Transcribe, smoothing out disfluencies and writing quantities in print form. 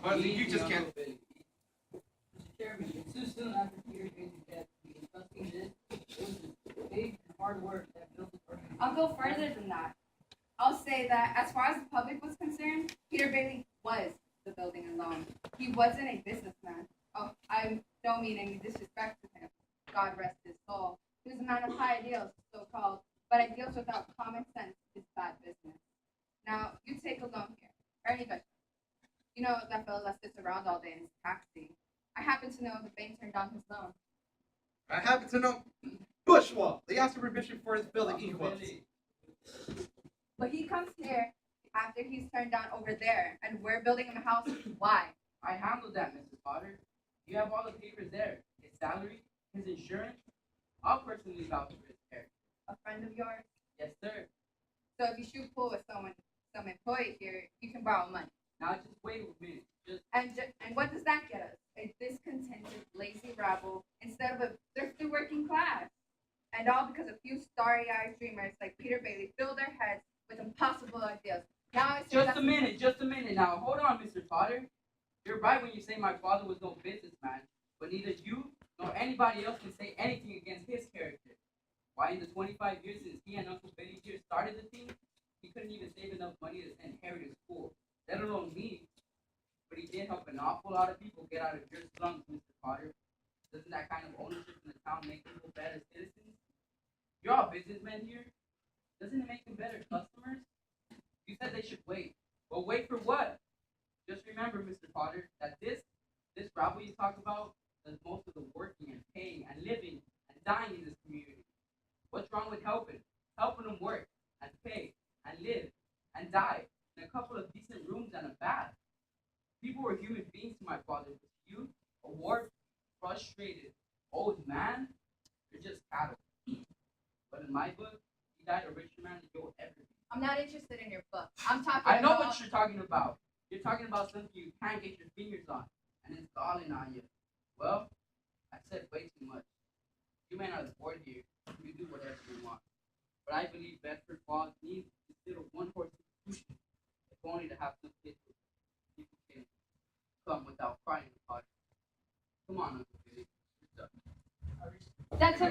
But you just can't. Mr. Chairman, it's too soon after Peter Gates' death to be discussing this. It was the big and hard work that built the organization. I'll go further than that. I'll say that as far as the public was concerned, Peter Bailey was the building and loan. He wasn't a businessman. Oh, I don't mean any disrespect to him. God rest his soul. He was a man of high ideals, so-called, but ideals without common sense is bad business. Now, you take a loan here, or any vegetable. You know that fellow that sits around all day in his taxi. I happen to know the bank turned down his loan. I happen to know Bushwell. They asked for permission for his building equals. But he comes here after he's turned down over there, and we're building him a house. Why? I handled that, Mr. Potter. You have all the papers there. His salary, his insurance. I'll personally vouch for his character. A friend of yours? Yes, sir. So if you shoot pool with some employee here, you can borrow money. Now just wait a minute. And what does that get us? A discontented, lazy rabble instead of a thrifty working class. And all because a few starry-eyed dreamers like Peter Bailey fill their heads with impossible ideas. Now I say Just a minute now. Hold on, Mr. Potter. You're right when you say my father was no businessman, but neither you nor anybody else can say anything against his character. Why, in the 25 years since he and Uncle Billy here started the thing, he couldn't even save enough money to send Harry to school, let alone me. But he did help an awful lot of people get out of your slums, Mr. Potter. Doesn't that kind of ownership in the town make people better citizens? You're all businessmen here. Doesn't it make them better customers? You said they should wait. Well, wait for what? Just remember, Mr. Potter, that this rabble you talk about does most of the working and paying and living and dying in this community. What's wrong with helping? Helping them work and pay and live and die in a couple of decent rooms and a bath. People were human beings to my father, but you, a war frustrated old man, you're just cattle. But in my book, he died a richer man than you'll ever be. I'm not interested in your book. I'm talking I know about... what you're talking about. You're talking about something you can't get your fingers on, and it's galling on you. Well, I said way too much. You may not board here. You do whatever you want. But I believe Bedford Falls needs instead of one horse institution, if only to have some kids people can come without crying about it. Come on, Uncle Billy. That's